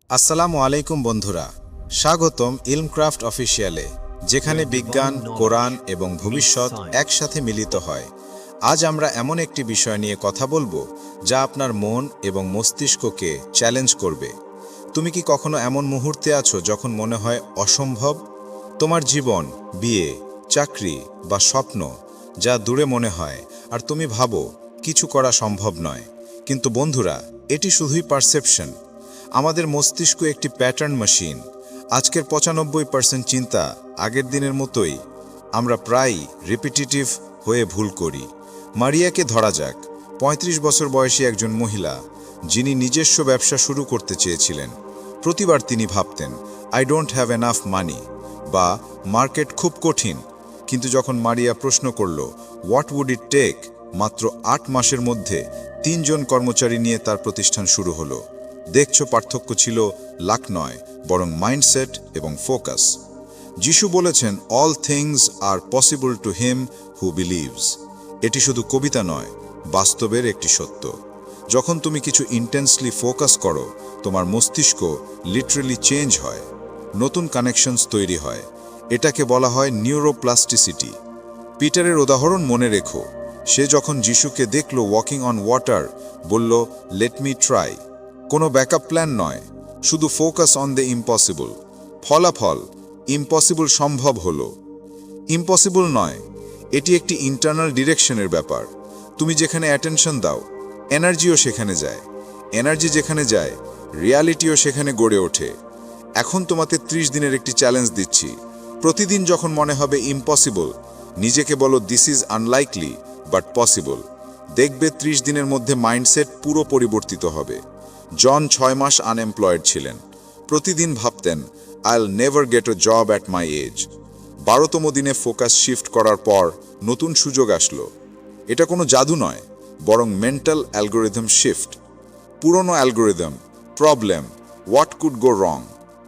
আসসালামু আলাইকুম বন্ধুরা, স্বাগতম ইলমক্রাফট অফিসিয়ালে, যেখানে বিজ্ঞান, কোরআন এবং ভবিষ্যৎ একসাথে মিলিত হয়। আজ আমরা এমন একটি বিষয় নিয়ে কথা বলবো যা আপনার মন এবং মস্তিষ্ককে চ্যালেঞ্জ করবে। তুমি কি কখনো এমন মুহূর্তে আছো যখন মনে হয় অসম্ভব? তোমার জীবন, বিয়ে, চাকরি বা স্বপ্ন যা দূরে মনে হয়, আর তুমি ভাবো কিছু করা সম্ভব নয়। কিন্তু বন্ধুরা, এটি শুধুই পারসেপশন। আমাদের মস্তিষ্ক একটি প্যাটার্ন মেশিন। আজকের 95% চিন্তা আগের দিনের মতোই। আমরা প্রায়ই রিপিটিটিভ হয়ে ভুল করি। মারিয়াকে ধরা যাক, 35 বছর বয়সী একজন মহিলা, যিনি নিজস্ব ব্যবসা শুরু করতে চেয়েছিলেন। প্রতিবার তিনি ভাবতেন, I don't have enough money, বা মার্কেট খুব কঠিন। কিন্তু যখন মারিয়া প্রশ্ন করল, হোয়াট উড ইট টেক, মাত্র 8 মাসের মধ্যে 3 জন কর্মচারী নিয়ে তার প্রতিষ্ঠান শুরু হলো। দেখছো, পার্থক্য ছিল লাক নয়, বরং মাইন্ডসেট এবং ফোকাস। যিশু বলেছেন, all things are possible to him who believes. এটি শুধু কবিতা নয়, বাস্তবের একটি সত্য। যখন তুমি কিছু ইন্টেন্সলি ফোকাস করো, তোমার মস্তিষ্ক লিটারালি চেঞ্জ হয়, নতুন কানেকশনস তৈরি হয়। এটাকে বলা হয় নিউরোপ্লাস্টিসিটি। পিটারের উদাহরণ মনে রেখো। সে যখন যিশুকে দেখল ওয়াকিং অন ওয়াটার, বলল, লেট মি ট্রাই। কোনো ব্যাকআপ প্ল্যান নয়, শুধু ফোকাস অন দ্য ইম্পসিবল। ফলাফল, ইম্পসিবল সম্ভব হলো। ইম্পসিবল নয়, এটি একটি ইন্টারনাল ডিরেকশনের ব্যাপার। তুমি যেখানে অ্যাটেনশন দাও, এনার্জিও সেখানে যায়। এনার্জি যেখানে যায়, রিয়ালিটিও সেখানে গড়ে ওঠে। এখন তোমাকে 30 দিনের একটি চ্যালেঞ্জ দিচ্ছি। প্রতিদিন যখন মনে হবে ইম্পসিবল, নিজেকে বলো, this is unlikely but possible. দেখবে 30 দিনের মধ্যে মাইন্ডসেট পুরো পরিবর্তিত হবে। জন 6 মাস আনএমপ্লয়েড ছিলেন। প্রতিদিন ভাবতেন, I'll never get a job at my age. 12তম দিনে ফোকাস শিফট করার পর নতুন সুযোগ আসলো। এটা কোনো জাদু নয়, বরং মেন্টাল অ্যালগোরিদম শিফট। পুরনো algorithm, problem, what could go wrong,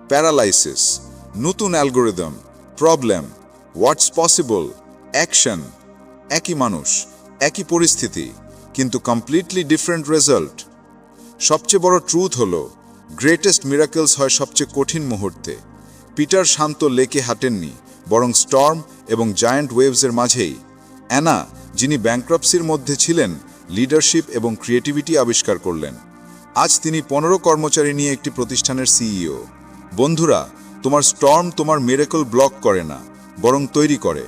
paralysis. নতুন অ্যালগোরিদম, প্রবলেম, হোয়াটস পসিবল, অ্যাকশন। একই মানুষ, একই পরিস্থিতি, কিন্তু কমপ্লিটলি ডিফারেন্ট রেজাল্ট। সবচেয়ে বড় ট্রুথ হলো, গ্রেটেস্ট মিরাকেলস হয় সবচেয়ে কঠিন মুহূর্তে। পিটার শান্ত লেকে হাঁটেননি, বরং স্টর্ম এবং জায়ান্ট ওয়েভসের মাঝেই। অ্যানা, যিনি ব্যাংক্রাপসির মধ্যে ছিলেন, লিডারশিপ এবং ক্রিয়েটিভিটি আবিষ্কার করলেন। আজ তিনি 15 কর্মচারী নিয়ে একটি প্রতিষ্ঠানের সিইও। বন্ধুরা, তোমার স্টর্ম তোমার মিরাকল ব্লক করে না, বরং তৈরি করে।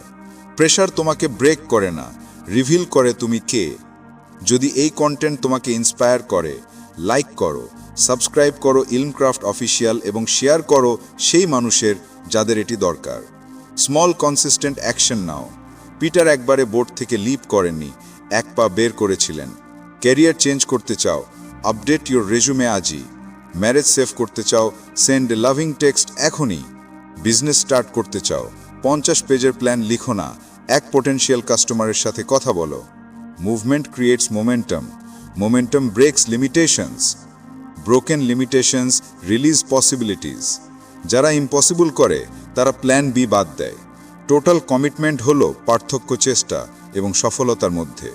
প্রেশার তোমাকে ব্রেক করে না, রিভিল করে তুমি কে। যদি এই কন্টেন্ট তোমাকে ইন্সপায়ার করে, লাইক করো, সাবস্ক্রাইব করো ইলমক্রাফট অফিসিয়াল এবং শেয়ার করো সেই মানুষের যাদের এটি দরকার। স্মল কনসিস্টেন্ট অ্যাকশন নাও। পিটার একবারে বোর্ড থেকে লিপ করেননি, এক পা বের করেছিলেন। ক্যারিয়ার চেঞ্জ করতে চাও, আপডেট ইউর রেজুমে আজই। ম্যারেজ সেভ করতে চাও, সেন্ড এ লাভিং টেক্সট এখনই। বিজনেস স্টার্ট করতে চাও, 50 পেজের প্ল্যান লিখো না, এক পোটেনশিয়াল কাস্টমারের সাথে কথা বলো। Movement creates momentum, momentum breaks limitations, broken limitations release possibilities. যারা ইম্পসিবল করে, তারা প্ল্যান বি বাদ দেয়। টোটাল কমিটমেন্ট হলো পার্থক্য চেষ্টা এবং সফলতার মধ্যে।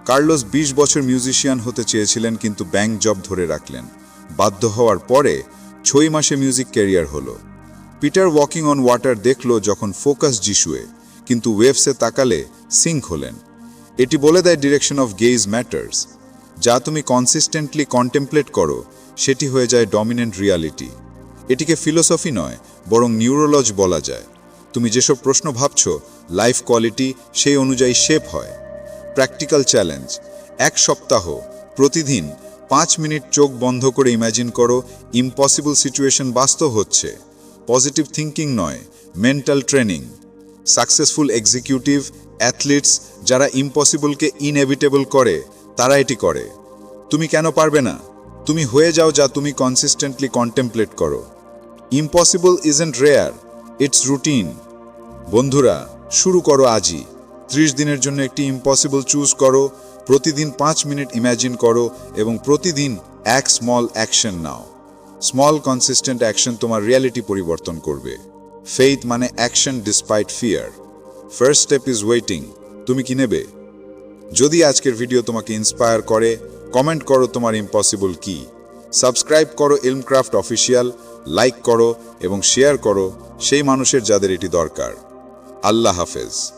কার্লোস 20 বছর মিউজিশিয়ান হতে চেয়েছিলেন, কিন্তু ব্যাংক জব ধরে রাখলেন। বাধ্য হওয়ার পরে 6 মাসে মিউজিক ক্যারিয়ার হলো। পিটার ওয়াকিং অন ওয়াটার দেখল যখন ফোকাস যিশুয়ে, কিন্তু ওয়েভসে তাকালে সিঙ্ক হলেন। এটি বলে দেয়, ডিরেকশন অফ গেজ ম্যাটার্স। যা তুমি কনসিস্টেন্টলি কন্টেমপ্লেট করো, সেটি হয়ে যায় ডমিনেন্ট রিয়ালিটি। এটিকে ফিলোসফি নয়, বরং নিউরোলজি বলা যায়। তুমি যেসব প্রশ্ন ভাবছো, লাইফ কোয়ালিটি সেই অনুযায়ী শেপ হয়। প্র্যাকটিক্যাল চ্যালেঞ্জ, 1 সপ্তাহ প্রতিদিন 5 মিনিট চোখ বন্ধ করে ইমাজিন করো ইম্পসিবল সিচুয়েশন বাস্তব হচ্ছে। পজিটিভ থিঙ্কিং নয়, mental training. Successful executive, athletes যারা ইম্পসিবলকে ইনএভিটেবল করে, তারা এটি করে। তুমি কেন পারবে না? তুমি হয়ে যাও যা তুমি কনসিস্টেন্টলি কন্টেমপ্লেট করো। Impossible isn't rare, it's routine. বন্ধুরা, শুরু করো আজই। 30 দিনের জন্য একটি ইম্পসিবল চুজ করো, প্রতিদিন 5 মিনিট ইমাজিন করো এবং প্রতিদিন এক স্মল অ্যাকশন নাও। স্মল কনসিস্টেন্ট অ্যাকশন তোমার রিয়ালিটি পরিবর্তন করবে। ফেইথ মানে action despite fear. First step is waiting. তুমি কি নেবে? যদি আজকের ভিডিও তোমাকে ইন্সপায়ার করে, কমেন্ট করো তোমার ইম্পসিবল কি। সাবস্ক্রাইব করো ইলমক্রাফট অফিসিয়াল, লাইক করো এবং শেয়ার করো সেই মানুষের যাদের এটি দরকার। আল্লাহ হাফেজ।